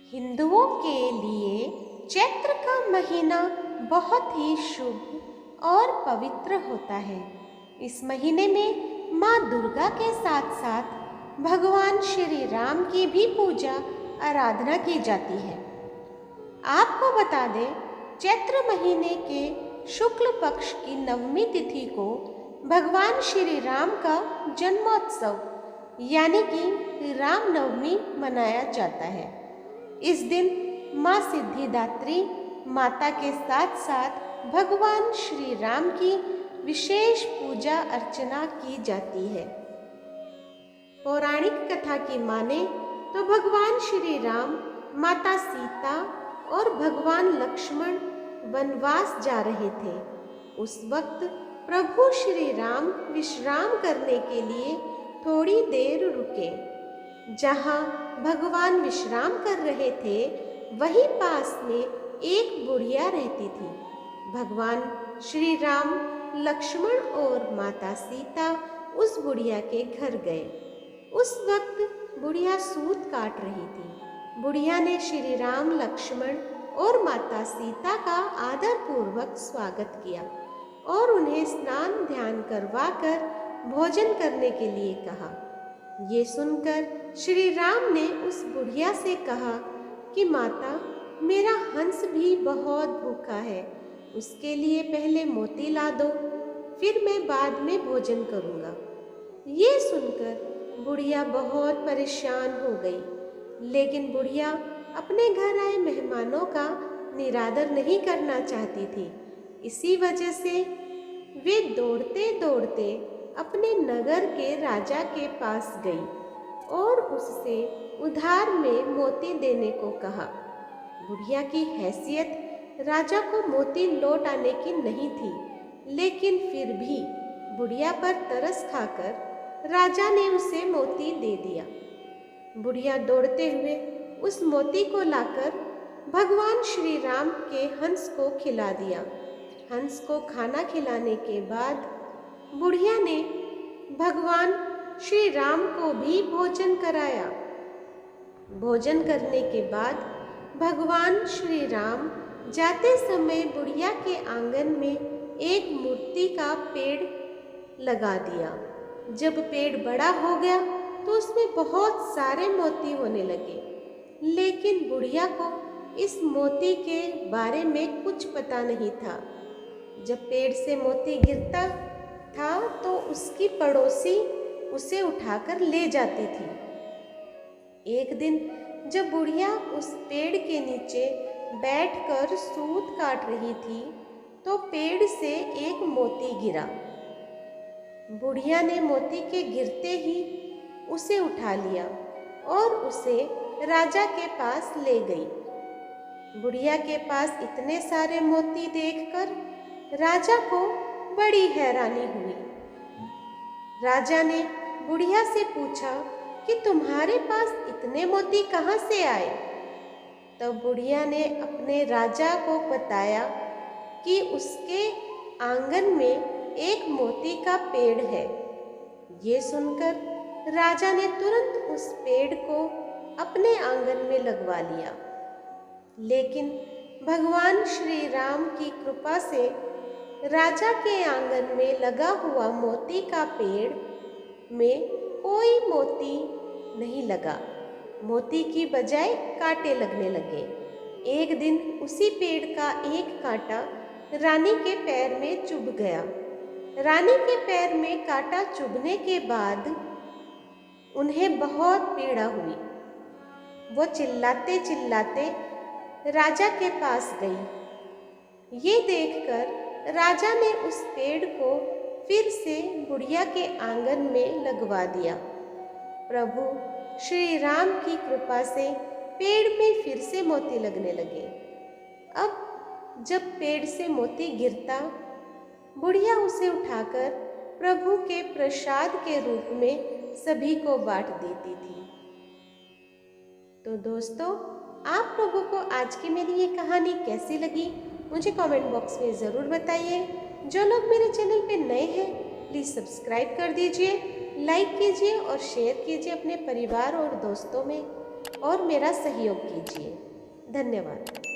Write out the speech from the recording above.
हिंदुओं के लिए चैत्र का महीना बहुत ही शुभ और पवित्र होता है। इस महीने में माँ दुर्गा के साथ साथ भगवान श्री राम की भी पूजा आराधना की जाती है। आपको बता दें, चैत्र महीने के शुक्ल पक्ष की नवमी तिथि को भगवान श्री राम का जन्मोत्सव यानी कि रामनवमी मनाया जाता है। इस दिन माँ सिद्धिदात्री माता के साथ साथ भगवान श्री राम की विशेष पूजा अर्चना की जाती है। पौराणिक कथा की माने तो भगवान श्री राम, माता सीता और भगवान लक्ष्मण वनवास जा रहे थे। उस वक्त प्रभु श्री राम विश्राम करने के लिए थोड़ी देर रुके। जहाँ भगवान विश्राम कर रहे थे, वहीं पास में एक बुढ़िया रहती थी। भगवान श्री राम, लक्ष्मण और माता सीता उस बुढ़िया के घर गए। उस वक्त बुढ़िया सूत काट रही थी। बुढ़िया ने श्री राम, लक्ष्मण और माता सीता का आदर पूर्वक स्वागत किया और उन्हें स्नान ध्यान करवाकर भोजन करने के लिए कहा। ये सुनकर श्री राम ने उस बुढ़िया से कहा कि माता, मेरा हंस भी बहुत भूखा है, उसके लिए पहले मोती ला दो, फिर मैं बाद में भोजन करूँगा। ये सुनकर बुढ़िया बहुत परेशान हो गई, लेकिन बुढ़िया अपने घर आए मेहमानों का निरादर नहीं करना चाहती थी। इसी वजह से वे दौड़ते दौड़ते अपने नगर के राजा के पास गई और उससे उधार में मोती देने को कहा। बुढ़िया की हैसियत राजा को मोती लौट आने की नहीं थी, लेकिन फिर भी बुढ़िया पर तरस खाकर राजा ने उसे मोती दे दिया। बुढ़िया दौड़ते हुए उस मोती को लाकर भगवान श्री राम के हंस को खिला दिया। हंस को खाना खिलाने के बाद बुढ़िया ने भगवान श्री राम को भी भोजन कराया। भोजन करने के बाद भगवान श्री राम जाते समय बुढ़िया के आंगन में एक मूर्ति का पेड़ लगा दिया। जब पेड़ बड़ा हो गया तो उसमें बहुत सारे मोती होने लगे, लेकिन बुढ़िया को इस मोती के बारे में कुछ पता नहीं था। जब पेड़ से मोती गिरता था तो उसकी पड़ोसी उसे उठाकर ले जाती थी। एक दिन जब बुढ़िया उस पेड़ के नीचे बैठकर सूत काट रही थी, तो पेड़ से एक मोती गिरा। बुढ़िया ने मोती के गिरते ही उसे उठा लिया और उसे राजा के पास ले गई। बुढ़िया के पास इतने सारे मोती देखकर राजा को बड़ी हैरानी हुई। राजा ने बुढ़िया से पूछा कि तुम्हारे पास इतने मोती कहाँ से आए? तब बुढ़िया ने अपने राजा को बताया कि उसके आंगन में एक मोती का पेड़ है। ये सुनकर राजा ने तुरंत उस पेड़ को अपने आंगन में लगवा लिया। लेकिन भगवान श्री राम की कृपा से राजा के आंगन में लगा हुआ मोती का पेड़ में कोई मोती नहीं लगा। मोती की बजाय कांटे लगने लगे। एक दिन उसी पेड़ का एक कांटा रानी के पैर में चुभ गया। रानी के पैर में कांटा चुभने के बाद उन्हें बहुत पीड़ा हुई। वो चिल्लाते चिल्लाते राजा के पास गई। ये देखकर राजा ने उस पेड़ को फिर से बुढ़िया के आंगन में लगवा दिया। प्रभु श्री राम की कृपा से पेड़ में फिर से मोती लगने लगे। अब जब पेड़ से मोती गिरता, बुढ़िया उसे उठाकर प्रभु के प्रसाद के रूप में सभी को बांट देती थी। तो दोस्तों, आप लोगों को आज की मेरी ये कहानी कैसी लगी मुझे कमेंट बॉक्स में ज़रूर बताइए। जो लोग मेरे चैनल पे नए हैं, प्लीज़ सब्सक्राइब कर दीजिए, लाइक कीजिए और शेयर कीजिए अपने परिवार और दोस्तों में। और मेरा सहयोग कीजिए। धन्यवाद।